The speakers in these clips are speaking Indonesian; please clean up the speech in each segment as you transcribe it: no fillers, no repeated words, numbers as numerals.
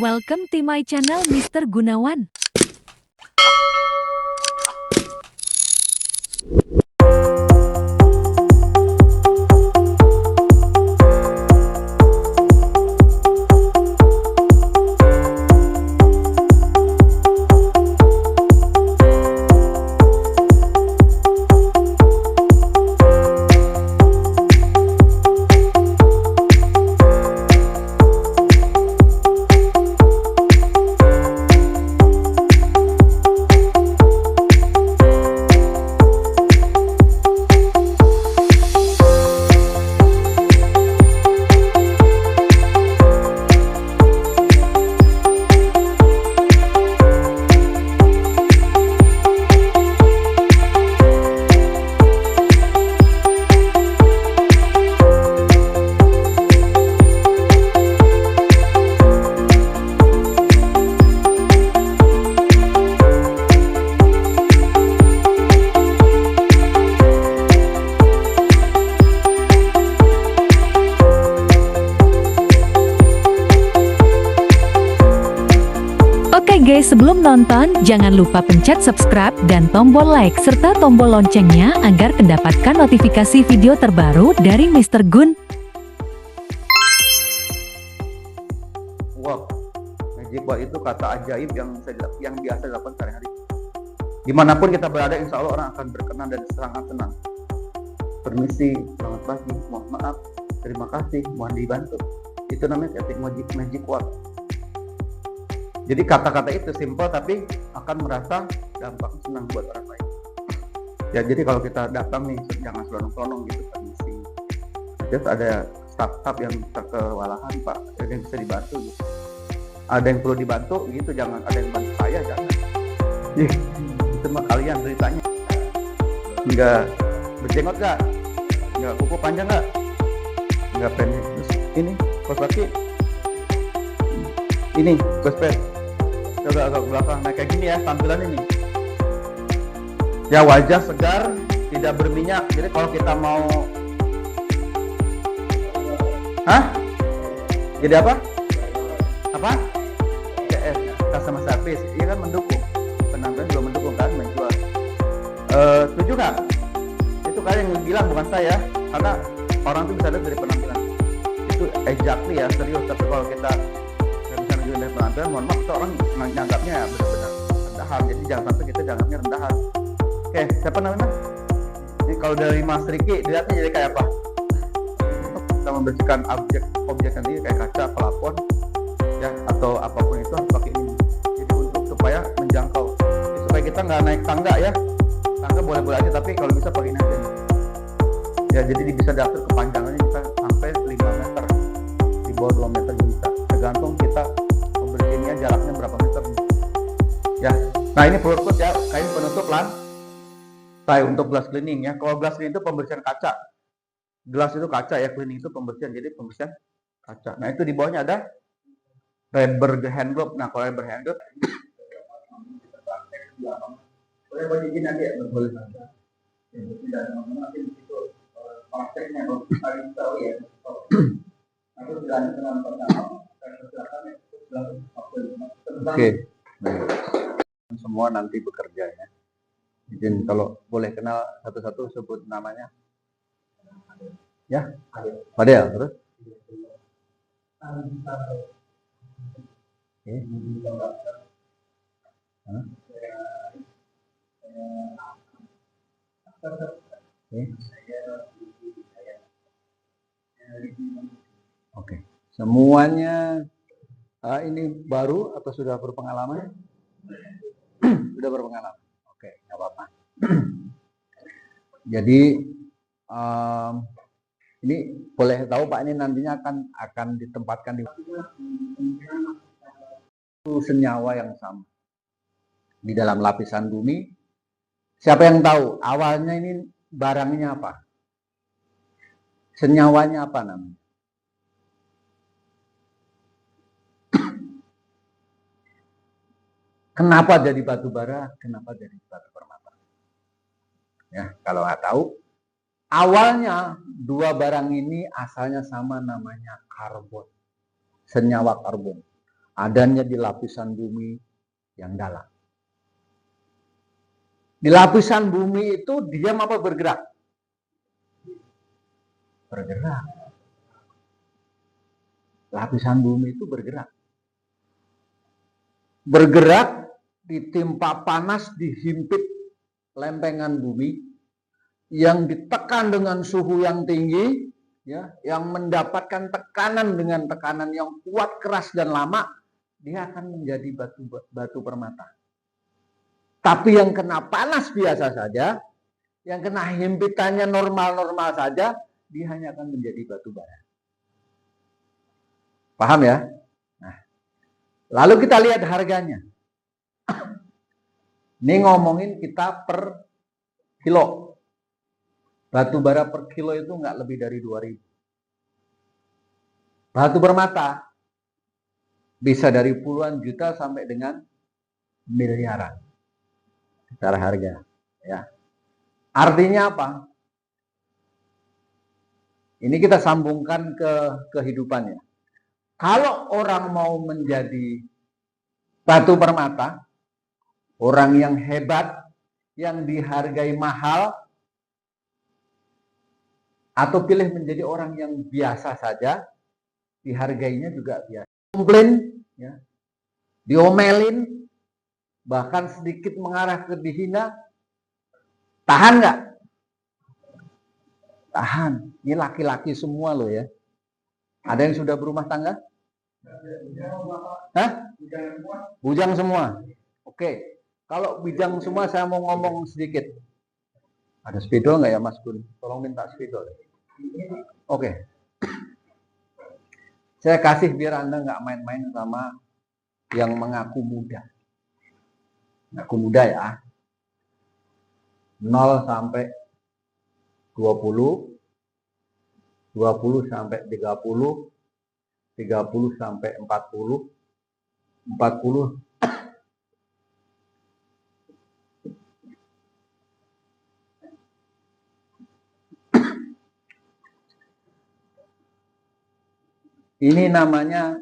Welcome to my channel Mr. Gunawan. Oke guys, sebelum nonton, jangan lupa pencet subscribe dan tombol like serta tombol loncengnya agar mendapatkan notifikasi video terbaru dari Mr. Gun. Wow, magic word itu kata ajaib yang biasa dilakukan sehari-hari. Dimanapun kita berada, insya Allah orang akan berkenan dan sangat senang. Permisi, selamat pagi, mohon maaf, terima kasih, mohon dibantu. Itu namanya ketik magic word. Jadi kata-kata itu simple tapi akan merasa dampak senang buat orang lain. Ya jadi kalau kita datang nih jangan selonong-selonong gitu, permisi. Terus ada staff yang kewalahan Pak, ada yang bisa dibantu gitu. Ada yang perlu dibantu gitu, jangan ada yang bantu saya, jangan. Itu mah kalian ceritanya. Enggak berjenggot nggak? Enggak kuku panjang nggak? Enggak pendek. Terus ini kos kaki. Ini gospel. Coba agak belakang, nah kayak gini ya tampilan ini. Ya wajah segar, tidak berminyak. Jadi kalau kita mau, jadi apa? Apa? CS, customer service. Iya kan mendukung. Penampilan juga mendukung kan, menjual. Setuju nggak? Itu kalian yang bilang bukan saya, karena orang itu bisa lihat dari penampilan. Itu exactly ya, serius. Tapi kalau kita dari penampilan, mohon maaf, kita orang menganggapnya benar-benar rendahan. Jadi jangan sampai kita jangannya rendahan. Oke, siapa namanya? Ini kalau dari Mas Riki, dilihatnya jadi kayak apa? Kita membersihkan objek nanti kayak kaca, pelapon, ya atau apapun itu pakai ini. Jadi untuk supaya menjangkau, supaya kita nggak naik tangga ya. Tangga boleh-boleh aja, tapi kalau bisa pakai ini. Ya, jadi bisa diatur kepanjangannya bisa sampai 5 meter, di bawah 2 meter bisa. Tergantung kita membersihnya jaraknya berapa meter ya. Nah ini penutup ya, kain penutup lantai untuk gelas cleaning ya. Kalau gelas cleaning itu pembersihan kaca, gelas itu kaca ya, cleaning itu pembersihan, jadi pembersihan kaca. Nah itu di bawahnya ada rubber hand glove. Nah kalau rubber hand glove boleh buat izin aja ya, boleh. Tidak nanti itu prakteknya kalau kita tahu ya. Aku sudah dengan pertama. Oke, semua nanti bekerja ya. Izin kalau boleh kenal satu-satu, sebut namanya. Ya, Fadel terus. Oke. Oke. Semuanya ini baru atau sudah berpengalaman? Sudah berpengalaman. Oke, nggak apa-apa. Jadi ini boleh tahu Pak, ini nantinya akan ditempatkan di senyawa yang sama di dalam lapisan bumi. Siapa yang tahu awalnya ini barangnya apa? Senyawanya apa namanya? Kenapa jadi batu bara? Kenapa jadi batu permata? Ya, kalau nggak tahu, awalnya dua barang ini asalnya sama, namanya karbon, senyawa karbon. adanya di lapisan bumi yang dalam. Di lapisan bumi itu diam apa bergerak? Bergerak. Lapisan bumi itu bergerak. Bergerak, ditimpa panas, dihimpit lempengan bumi yang ditekan dengan suhu yang tinggi, ya, yang mendapatkan tekanan dengan tekanan yang kuat, keras dan lama, dia akan menjadi batu permata. Tapi yang kena panas biasa saja, yang kena himpitannya normal-normal saja, dia hanya akan menjadi batu bara. Paham ya? Nah, lalu kita lihat harganya. Ini ngomongin kita per kilo. Batu bara per kilo itu nggak lebih dari 2.000. Batu permata bisa dari puluhan juta sampai dengan miliaran secara harga, ya. Artinya apa? Ini kita sambungkan ke kehidupannya. Kalau orang mau menjadi batu permata, orang yang hebat, yang dihargai mahal, atau pilih menjadi orang yang biasa saja, dihargainya juga biasa. Komplain, ya, diomelin, bahkan sedikit mengarah ke dihina, tahan nggak? Tahan. Ini laki-laki semua loh ya. Ada yang sudah berumah tangga? Hah? Bujang semua. Oke. Kalau bujang semua saya mau ngomong sedikit. Ada spidol nggak ya Mas Gun? Tolong minta spidol. Oke. Saya kasih biar Anda nggak main-main sama yang mengaku muda. Mengaku muda ya. 0 sampai 20, 20 sampai 30, 30 sampai 40, 40 ini namanya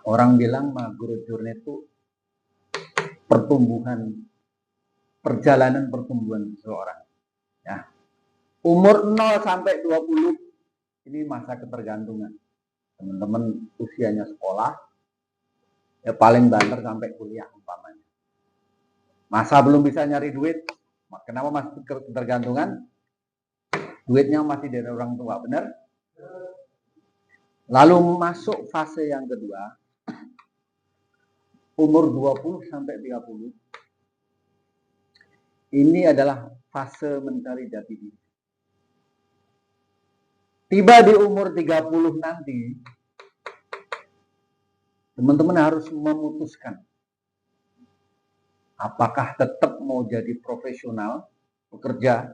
orang bilang growth journey itu perjalanan pertumbuhan seseorang, ya. Umur 0 sampai 20 ini masa ketergantungan. Teman-teman usianya sekolah, ya paling banter sampai kuliah umpamanya. Masa belum bisa nyari duit, kenapa masih ketergantungan? Duitnya masih dari orang tua, benar? Lalu masuk fase yang kedua, umur 20 sampai 30. Ini adalah fase mencari jati diri. Tiba di umur 30 nanti, teman-teman harus memutuskan apakah tetap mau jadi profesional, bekerja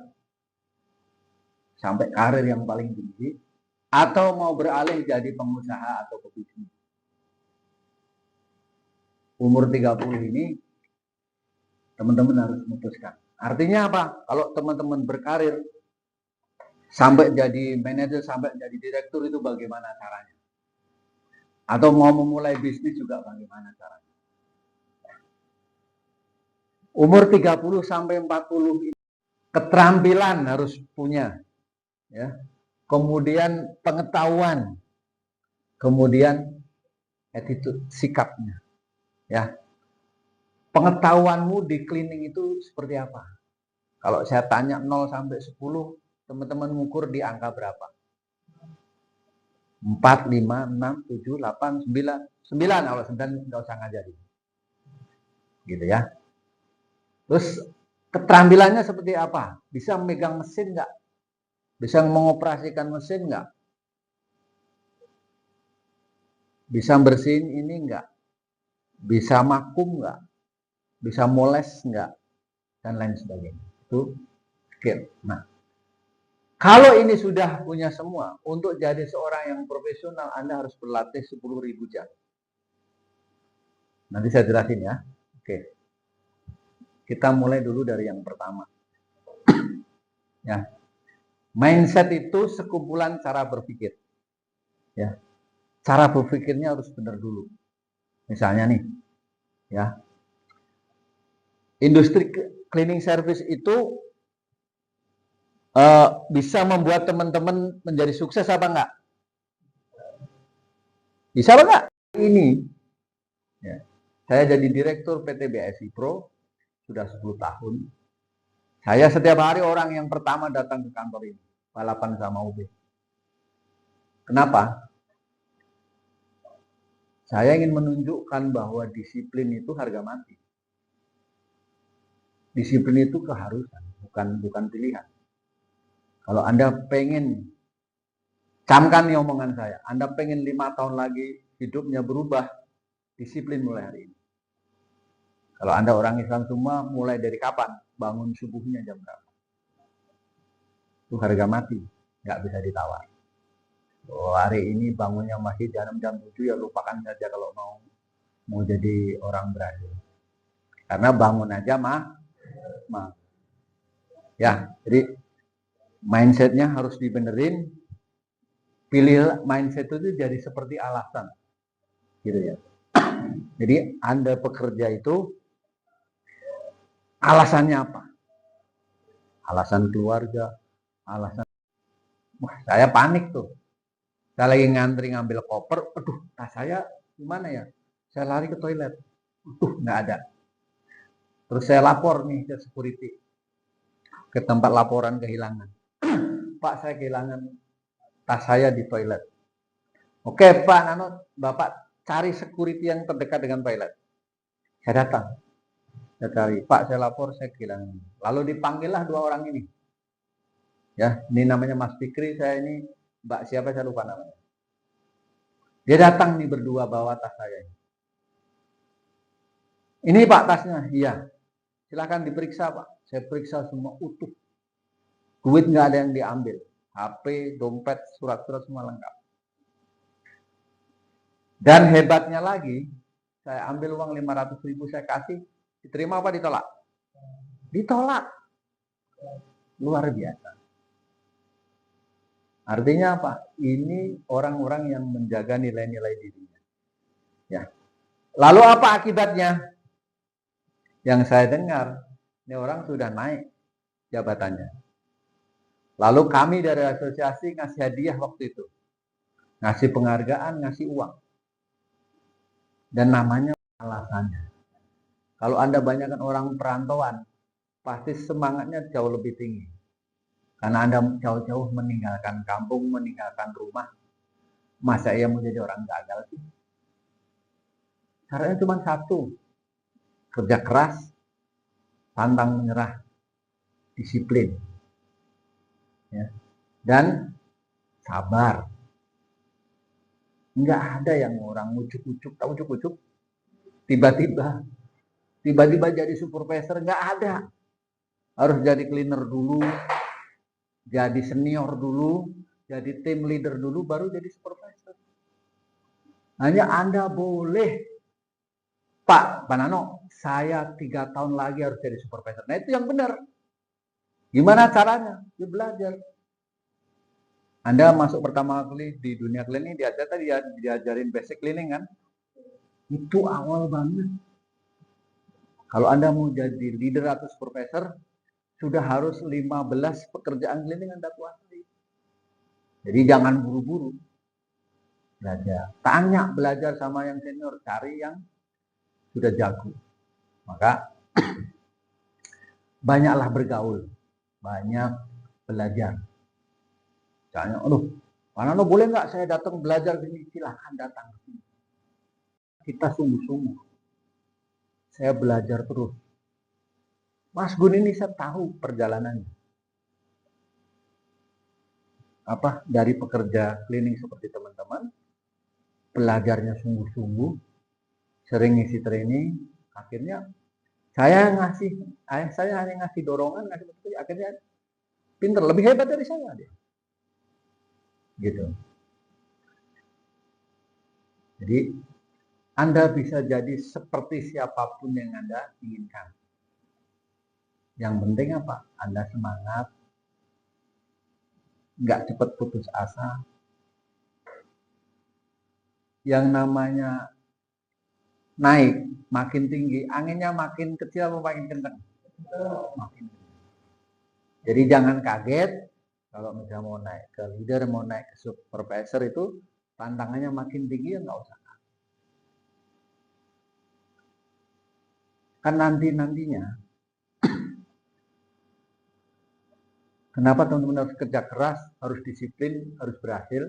sampai karir yang paling tinggi, atau mau beralih jadi pengusaha atau pebisnis. Umur 30 ini teman-teman harus memutuskan. Artinya apa? Kalau teman-teman berkarir sampai jadi manajer, sampai jadi direktur, itu bagaimana caranya? Atau mau memulai bisnis juga bagaimana caranya? Umur 30 sampai 40 ini keterampilan harus punya, ya. Kemudian pengetahuan, kemudian attitude, sikapnya, ya. Pengetahuanmu di cleaning itu seperti apa? Kalau saya tanya 0 sampai 10, teman-teman mengukur di angka berapa? 4, 5, 6, 7, 8, 9. 9, kalau 9 nggak usah ngajarin. Gitu ya. Terus keterampilannya seperti apa? Bisa memegang mesin nggak? Bisa mengoperasikan mesin nggak? Bisa bersihin ini nggak? Bisa vakum nggak? Bisa moles nggak? Dan lain sebagainya. Itu skill. Nah, kalau ini sudah punya semua, untuk jadi seorang yang profesional, Anda harus berlatih 10.000 jam. Nanti saya jelasin ya. Oke. Kita mulai dulu dari yang pertama. Ya. Mindset itu sekumpulan cara berpikir. Ya. cara berpikirnya harus benar dulu. Misalnya nih, ya, industri cleaning service itu bisa membuat teman-teman menjadi sukses apa enggak? Bisa apa enggak? Ini, ya, saya jadi direktur PT BSI Pro sudah 10 tahun. Saya setiap hari orang yang pertama datang ke kantor ini, balapan sama UB. Kenapa? Saya ingin menunjukkan bahwa disiplin itu harga mati. Disiplin itu keharusan, bukan pilihan. Kalau Anda pengen, camkan nih omongan saya, Anda pengen 5 tahun lagi hidupnya berubah, disiplin mulai hari ini. Kalau Anda orang Islam semua, mulai dari kapan? Bangun subuhnya jam berapa? Itu harga mati, nggak bisa ditawar. Oh, hari ini bangunnya masih jam 7, ya lupakan saja kalau mau jadi orang berhasil. Karena bangun aja ya, jadi mindsetnya harus dibenerin. Pilih mindset itu jadi seperti alasan, gitu ya. Jadi Anda bekerja itu alasannya apa? Alasan keluarga, alasan. Wah, saya panik tuh. Saya lagi ngantri ngambil koper, aduh, tas saya gimana ya? Saya lari ke toilet, nggak ada. Terus saya lapor nih ke security, ke tempat laporan kehilangan. Pak, saya kehilangan tas saya di toilet. Oke Pak Nano, Bapak cari security yang terdekat dengan toilet. Saya datang, saya cari, Pak saya lapor saya kehilangan. Lalu dipanggillah 2 orang ini. Ya, ini namanya Mas Fikri, saya ini Mbak siapa saya lupa namanya. Dia datang nih berdua bawa tas saya. Ini Pak tasnya, iya. Silakan diperiksa Pak. Saya periksa semua utuh. Duit nggak ada yang diambil. HP, dompet, surat-surat semua lengkap. Dan hebatnya lagi, saya ambil uang 500.000 saya kasih, diterima apa ditolak? Ditolak. Luar biasa. Artinya apa? Ini orang-orang yang menjaga nilai-nilai dirinya. Ya. Lalu apa akibatnya? Yang saya dengar, ini orang sudah naik jabatannya. Lalu kami dari asosiasi ngasih hadiah waktu itu. Ngasih penghargaan, ngasih uang. Dan namanya alasannya. Kalau Anda banyakkan orang perantauan, pasti semangatnya jauh lebih tinggi. Karena Anda jauh-jauh meninggalkan kampung, meninggalkan rumah. Masa ia mau jadi orang gagal sih? Caranya cuma satu. Kerja keras, pantang menyerah, disiplin. Ya. Dan sabar. Enggak ada yang orang ujuk-ujuk, tahu ujuk-ujuk? Tiba-tiba jadi supervisor, enggak ada. Harus jadi cleaner dulu, jadi senior dulu, jadi team leader dulu, baru jadi supervisor. Hanya Anda boleh, Pak Nano, saya 3 tahun lagi harus jadi supervisor. Nah itu yang benar. Gimana caranya? Ya belajar. Anda masuk pertama kali di dunia cleaning, diajarin basic cleaning kan? Itu awal banget. Kalau Anda mau jadi leader atau supervisor, sudah harus 15 pekerjaan cleaning Anda kuasai. Jadi jangan buru-buru. Belajar. Tanya, belajar sama yang senior, cari yang sudah jago. Maka banyaklah bergaul, banyak belajar. Misalnya, aduh, Pak Nano boleh nggak saya datang belajar sini? Silahkan datang ke sini. Kita sungguh-sungguh. Saya belajar terus. Mas Gun ini saya tahu perjalanannya. Apa dari pekerja cleaning seperti teman-teman, belajarnya sungguh-sungguh, sering ngisi training, akhirnya saya hanya ngasih dorongan, akhirnya pinter, lebih hebat dari saya dia. Gitu. Jadi Anda bisa jadi seperti siapapun yang Anda inginkan. Yang penting apa? Anda semangat, nggak cepat putus asa, yang namanya naik makin tinggi, anginnya makin kecil atau makin kencang? Makin. Jadi jangan kaget kalau misalnya mau naik ke leader, mau naik ke supervisor itu tantangannya makin tinggi, ya nggak usah. Kan nantinya, kenapa teman-teman harus kerja keras, harus disiplin, harus berhasil?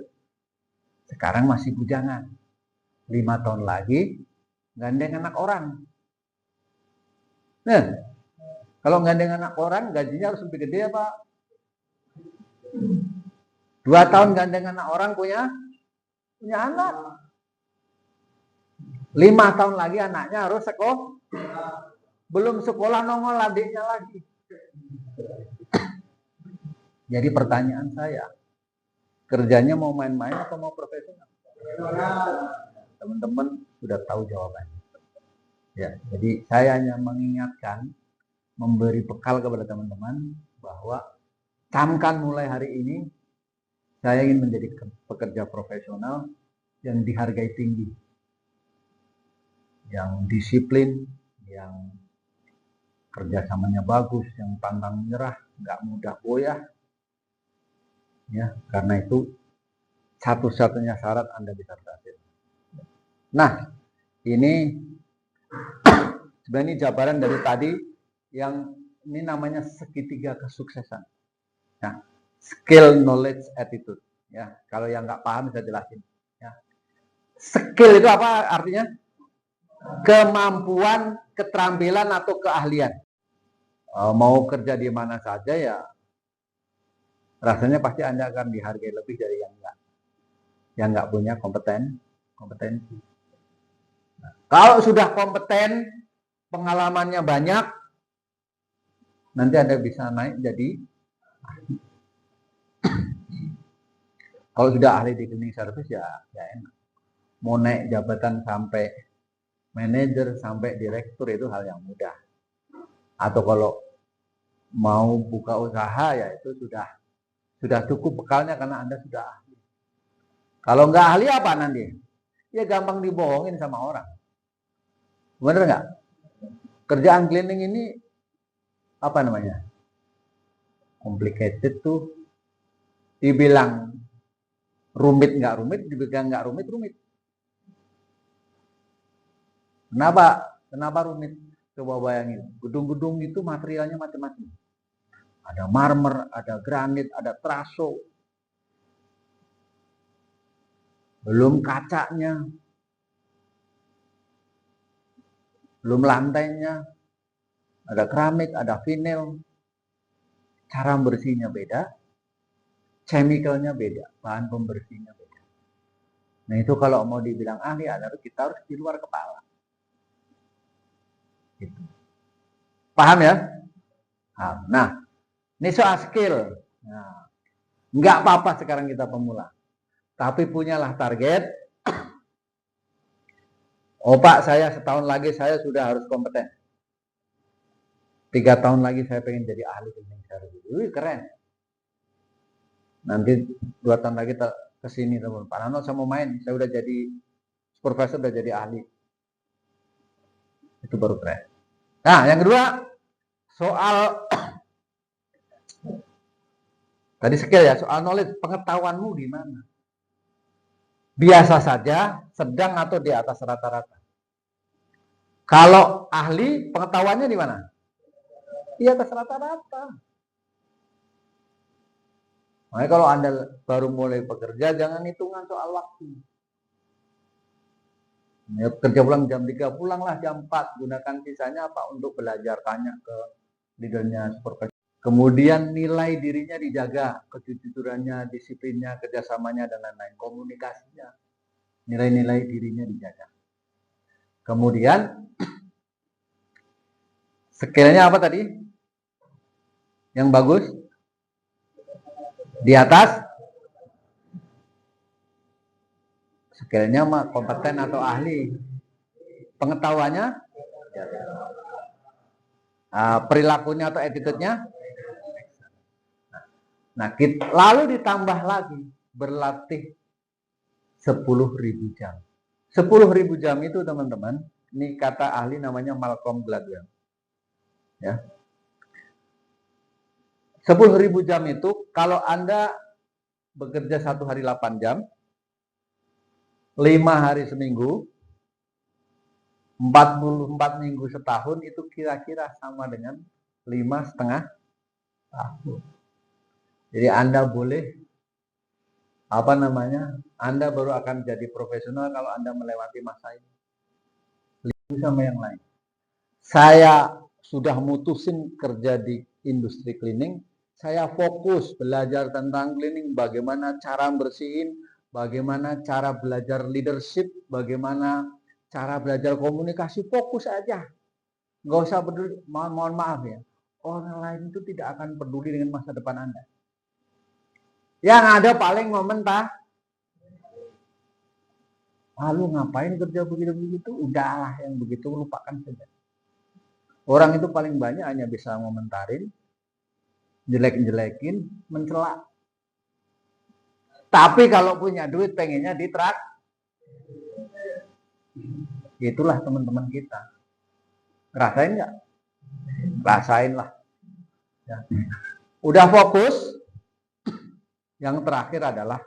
Sekarang masih bujangan. 5 tahun lagi gandeng anak orang. Nah, kalau gandeng anak orang gajinya harus lebih gede apa? 2 tahun gandeng anak orang punya anak. 5 tahun lagi anaknya harus sekolah. Belum sekolah nongol adiknya lagi. Jadi pertanyaan saya, kerjanya mau main-main atau mau profesional? Teman-teman sudah tahu jawabannya. Ya, jadi saya hanya mengingatkan, memberi bekal kepada teman-teman bahwa camkan mulai hari ini saya ingin menjadi pekerja profesional yang dihargai tinggi, yang disiplin, yang kerjasamanya bagus, yang pantang menyerah, nggak mudah goyah. Ya, karena itu satu-satunya syarat Anda bisa berhasil. Nah, ini sebenarnya jabaran dari tadi yang ini namanya segitiga kesuksesan. Nah, skill, knowledge, attitude. Ya, kalau yang nggak paham bisa jelasin. Ya. Skill itu apa artinya? Kemampuan, keterampilan atau keahlian. Mau kerja di mana saja ya, rasanya pasti Anda akan dihargai lebih dari yang nggak punya kompetensi. Nah, kalau sudah kompeten, pengalamannya banyak, nanti Anda bisa naik jadi ahli. Kalau sudah ahli di cleaning service ya enak. Mau naik jabatan sampai manajer, sampai direktur itu hal yang mudah. Atau kalau mau buka usaha ya itu sudah cukup bekalnya karena Anda sudah ahli. Kalau nggak ahli apa nanti? Ya gampang dibohongin sama orang. Bener nggak? Kerjaan cleaning ini apa namanya? Complicated tuh. Dibilang rumit nggak rumit, dibilang nggak rumit. Kenapa rumit? Coba bayangin, gedung-gedung itu materialnya macam-macam. Ada marmer, ada granit, ada teraso. Belum kacanya. Belum lantainya. Ada keramik, ada vinil. Cara bersihnya beda. Chemicalnya beda, bahan pembersihnya beda. Nah itu kalau mau dibilang ahli, kita harus di luar kepala. Gitu. Paham ya? Nah, ini soal skill. Nah, nggak apa-apa sekarang kita pemula. Tapi punyalah target. Oh Pak, saya setahun lagi saya sudah harus kompeten. 3 tahun lagi saya pengen jadi ahli cleaning service. Wih, keren. Nanti 2 tahun lagi ke sini teman. Pak Nano saya mau main, saya udah jadi supervisor, udah jadi ahli. Itu baru keren. Nah, yang kedua soal tadi skill ya, soal knowledge, pengetahuanmu di mana? Biasa saja, sedang atau di atas rata-rata. Kalau ahli, pengetahuannya di mana? Di atas rata-rata. Makanya kalau Anda baru mulai bekerja, jangan hitungan soal waktu. Ya, kerja pulang jam 3, pulanglah jam 4. Gunakan sisanya apa? Untuk belajar, tanya ke leadernya, supervisor. Kemudian nilai dirinya dijaga, kejujurannya, disiplinnya, kerjasamanya, dan lain-lain. Komunikasinya, nilai-nilai dirinya dijaga. Kemudian, skillnya apa tadi? Yang bagus? Di atas? Skillnya mah kompeten atau ahli. Pengetahuannya? Perilakunya atau attitude-nya? Nah, lalu ditambah lagi berlatih 10.000 jam. 10.000 jam itu teman-teman, ini kata ahli namanya Malcolm Gladwell. Ya. 10.000 jam itu kalau Anda bekerja 1 hari 8 jam, 5 hari seminggu, 44 minggu setahun, itu kira-kira sama dengan 5,5 tahun. Jadi Anda boleh Anda baru akan jadi profesional kalau Anda melewati masa ini. Sama yang lain. Saya sudah mutusin kerja di industri cleaning, saya fokus belajar tentang cleaning, bagaimana cara bersihin, bagaimana cara belajar leadership, bagaimana cara belajar komunikasi, fokus aja. Nggak usah peduli, mohon maaf ya, orang lain itu tidak akan peduli dengan masa depan Anda. Yang ada paling komentar, lu ngapain kerja begitu-begitu, udahlah yang begitu lupakan saja. Orang itu paling banyak hanya bisa ngomentarin, jelek-jelekin, mencela. Tapi kalau punya duit pengennya ditrak. Itulah teman-teman kita. Rasain nggak? Rasain lah. Ya. Udah fokus. Yang terakhir adalah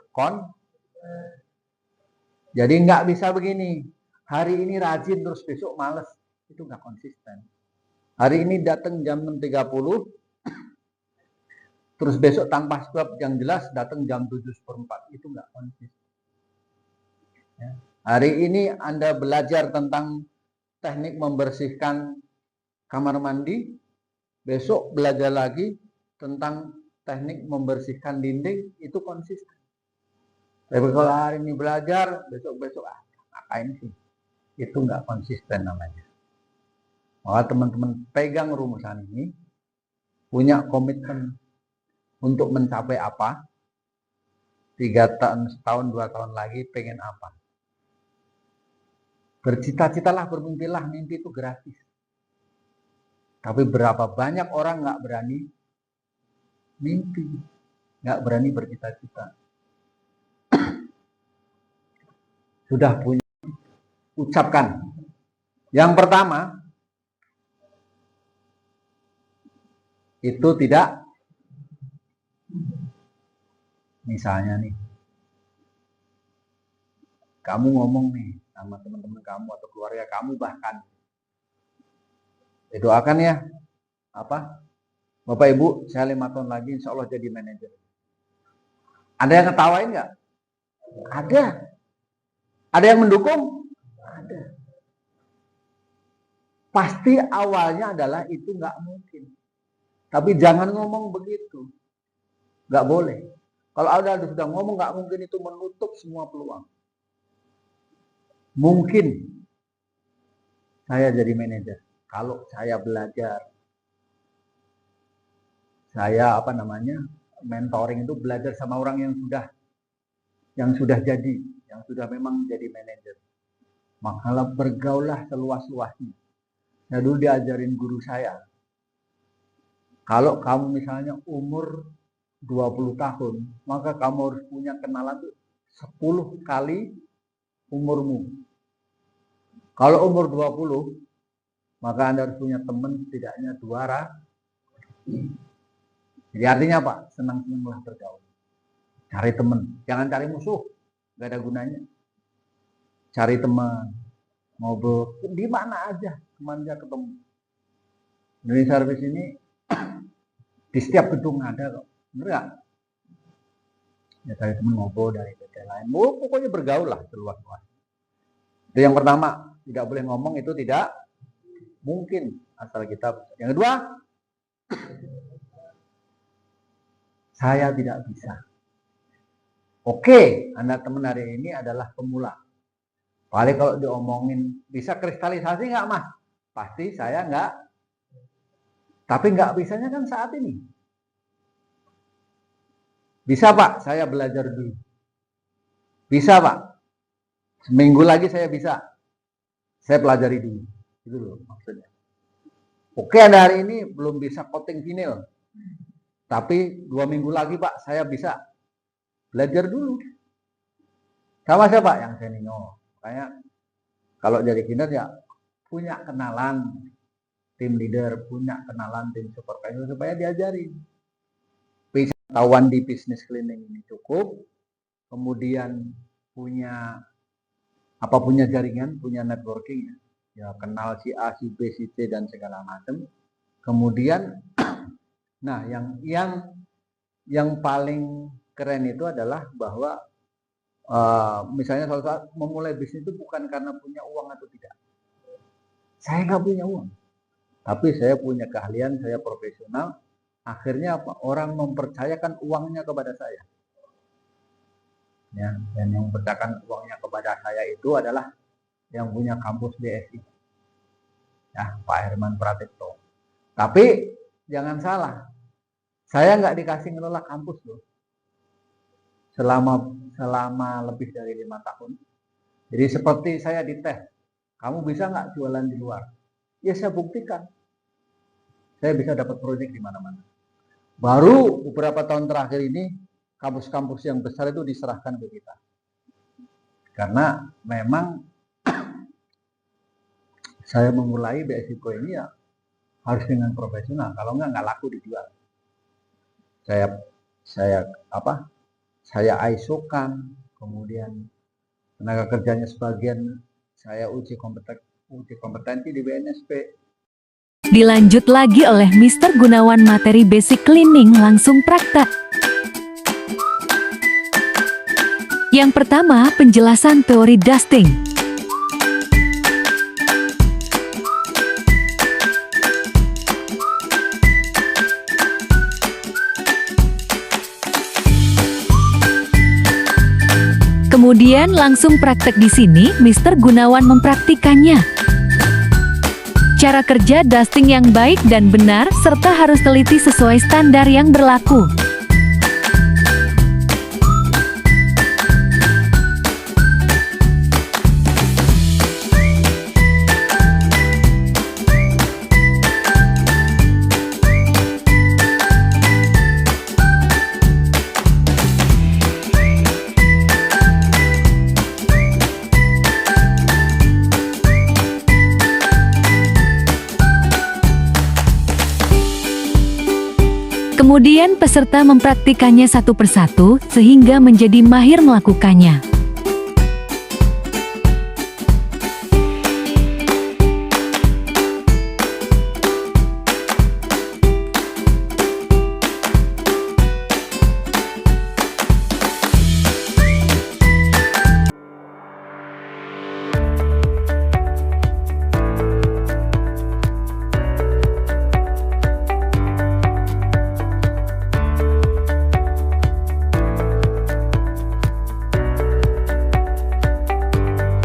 Jadi nggak bisa begini. Hari ini rajin terus besok males. Itu nggak konsisten. Hari ini datang jam 6.30. Terus besok tanpa sebab yang jelas datang jam 7:04. Itu nggak konsisten. Ya. Hari ini Anda belajar tentang teknik membersihkan kamar mandi. Besok belajar lagi tentang teknik membersihkan dinding, itu konsisten. Tapi kalau hari ini belajar, besok-besok ngapain sih? Itu nggak konsisten namanya. Maka teman-teman pegang rumusan ini, punya komitmen untuk mencapai apa, 3 tahun, setahun, 2 tahun lagi pengen apa. Bercita-citalah, bermimpilah, mimpi itu gratis. Tapi berapa banyak orang nggak berani mimpi, nggak berani bercita-cita. Sudah punya, ucapkan. Yang pertama, itu tidak, misalnya nih, kamu ngomong nih sama teman-teman kamu atau keluarga kamu bahkan, doakan ya, Bapak Ibu, saya 5 tahun lagi insya Allah jadi manajer. Ada yang ketawain nggak? Ada. Ada yang mendukung? Ada. Pasti awalnya adalah itu nggak mungkin. Tapi jangan ngomong begitu. Nggak boleh. Kalau ada sudah ngomong nggak mungkin, itu menutup semua peluang. Mungkin saya jadi manajer kalau saya belajar. Saya mentoring itu belajar sama orang yang sudah jadi, yang sudah memang jadi manajer. Maka bergaulah seluas-luasnya. Saya dulu diajarin guru saya, kalau kamu misalnya umur 20 tahun, maka kamu harus punya kenalan 10 kali umurmu. Kalau umur 20, maka Anda harus punya teman setidaknya 200. Jadi artinya apa? Senang-senanglah bergaul. Cari teman, jangan cari musuh, nggak ada gunanya. Cari teman, ngobrol, di mana aja, temannya ketemu. Dari service ini di setiap gedung ada kok, bener nggak? Ya cari teman, ngobrol dari PT lain, pokoknya bergaul lah seluas-luas. Itu yang pertama, tidak boleh ngomong, itu tidak mungkin asal kita. Yang kedua, saya tidak bisa. Oke, Anda teman hari ini adalah pemula. Paling kalau diomongin, bisa kristalisasi nggak Mas? Pasti saya nggak. Tapi nggak bisanya kan saat ini. Bisa Pak, saya belajar dulu. Bisa Pak, seminggu lagi saya bisa. Saya pelajari dulu. Itu loh maksudnya. Oke, Anda hari ini belum bisa coating vinil. Tapi 2 minggu lagi Pak, saya bisa. Belajar dulu. Sama siapa? Yang senior. Kayak Kalau jadi kinder ya punya kenalan tim leader, punya kenalan tim supervisor supaya diajarin. Pengetahuan di bisnis cleaning ini cukup, kemudian punya jaringan, punya networking, ya kenal si A, si B, si C dan segala macam. Kemudian, nah yang paling keren itu adalah bahwa misalnya suatu saat memulai bisnis itu bukan karena punya uang atau tidak. Saya nggak punya uang, tapi saya punya keahlian, saya profesional. Akhirnya apa? Orang mempercayakan uangnya kepada saya. Ya, dan yang mempercayakan uangnya kepada saya itu adalah yang punya kampus BSI, ya, Pak Herman Pratikto. Tapi jangan salah, saya nggak dikasih ngelola kampus loh, selama lebih dari 5 tahun. Jadi seperti saya dites, kamu bisa nggak jualan di luar? Ya saya buktikan, saya bisa dapat proyek di mana-mana. Baru beberapa tahun terakhir ini kampus-kampus yang besar itu diserahkan ke kita. Karena memang saya memulai BSI Pro ini ya harus dengan profesional, kalau nggak laku dijual. Saya ISO-kan, kemudian tenaga kerjanya sebagian saya uji kompetensi di BNSP. Dilanjut lagi oleh Mr. Gunawan materi basic cleaning langsung praktek. Yang pertama, penjelasan teori dusting. Kemudian langsung praktek di sini, Mr. Gunawan mempraktikannya. Cara kerja dusting yang baik dan benar, serta harus teliti sesuai standar yang berlaku. Kemudian peserta mempraktikannya satu persatu sehingga menjadi mahir melakukannya.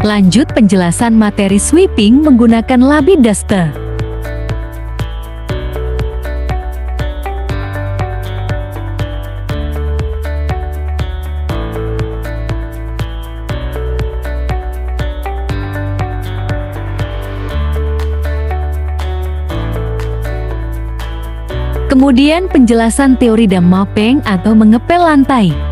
Lanjut penjelasan materi sweeping menggunakan labi duster. Kemudian penjelasan teori dam mopping atau mengepel lantai.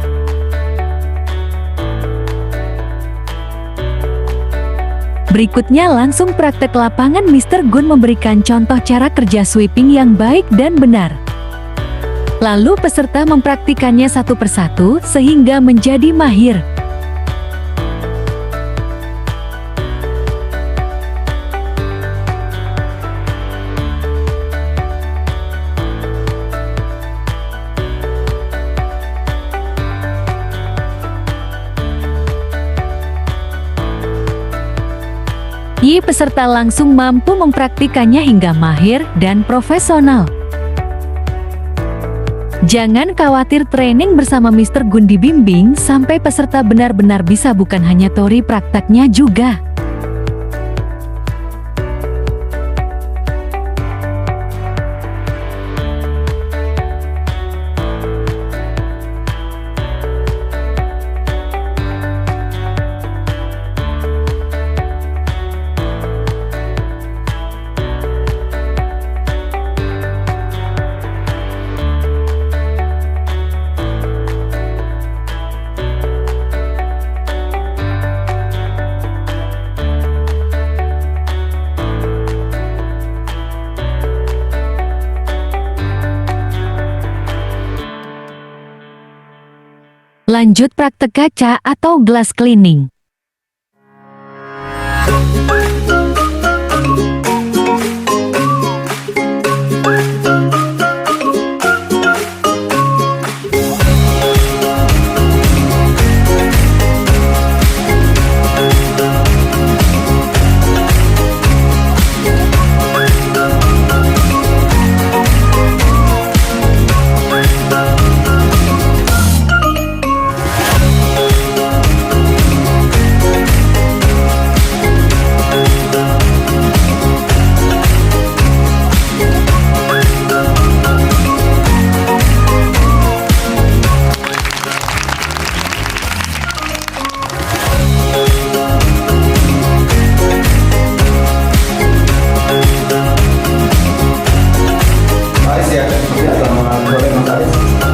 Berikutnya langsung praktek lapangan, Mr. Gun memberikan contoh cara kerja sweeping yang baik dan benar. Lalu peserta mempraktikannya satu persatu sehingga menjadi mahir. Peserta langsung mampu mempraktikannya hingga mahir dan profesional. Jangan khawatir, training bersama Mr. Gun dibimbing sampai peserta benar-benar bisa, bukan hanya teori, prakteknya juga. Lanjut praktek kaca atau glass cleaning.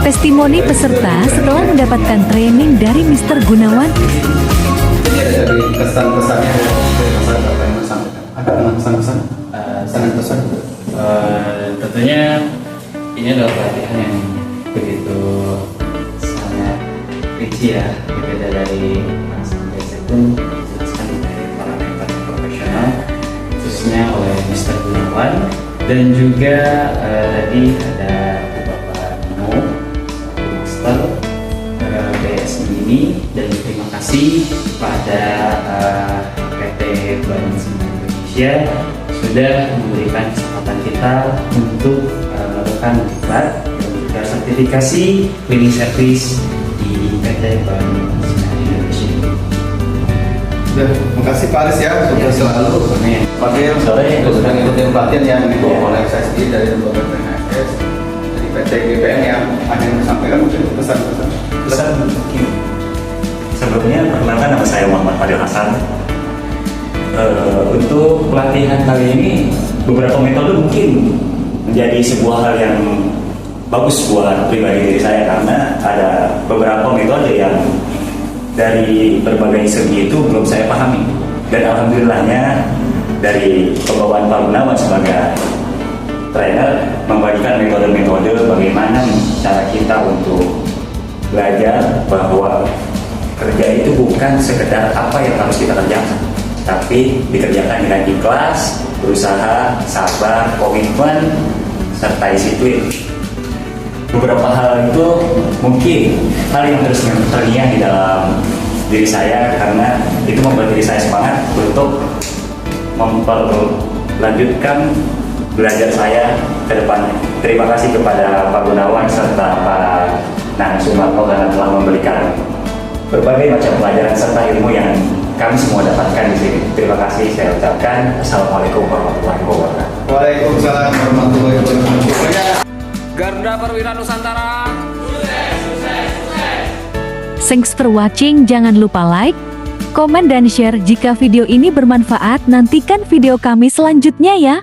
Testimoni peserta setelah mendapatkan training dari Mr. Gunawan. Ini ada dari kesan-pesannya dari masyarakat apa yang mau sampaikan? Ada pesan-pesan? Pesan-pesan? Tentunya ini adalah pelatihan yang begitu sangat rinci ya, berbeda dari sampai itu dijelaskan dari para mentor profesional, khususnya oleh Mr. Gunawan, dan juga tadi ada Bapak Nino, Master BSI ini, dan terima kasih pada PT Bank Indonesia sudah memberikan kesempatan kita untuk melakukan diklat dan juga sertifikasi cleaning service di PT Bank Indonesia. Terima kasih Pak Aris ya, sudah selalu pakai sudah ngikutin pelatihan yang dibawa oleh saya sendiri dari lembaga PNS dari PT GPN yang ada yang disampaikan mungkin pesan-pesan. Pesan mungkin sebelumnya perkenalkan nama saya Muhammad Fadil Hasan. Untuk pelatihan kali ini beberapa metode mungkin menjadi sebuah hal yang bagus buat pribadi diri saya karena ada beberapa metode yang dari berbagai segi itu belum saya pahami, dan alhamdulillahnya dari pembawaan Pak Gunawan sebagai trainer membagikan metode-metode bagaimana cara kita untuk belajar bahwa kerja itu bukan sekedar apa yang harus kita kerjakan, tapi dikerjakan dengan ikhlas, berusaha, sabar, komitmen, serta disiplin. Beberapa hal itu mungkin hal yang terus terngiang di dalam diri saya karena itu membuat diri saya semangat untuk memperlanjutkan belajar saya ke depan. Terima kasih kepada Pak Gunawan serta Pak Nang Sumarto karena telah memberikan berbagai macam pelajaran serta ilmu yang kami semua dapatkan di sini. Terima kasih saya ucapkan. Assalamualaikum warahmatullahi wabarakatuh. Waalaikumsalam warahmatullahi wabarakatuh. Garuda Perwira Nusantara. Thanks for watching. Jangan lupa like, komen, dan share jika video ini bermanfaat. Nantikan video kami selanjutnya ya.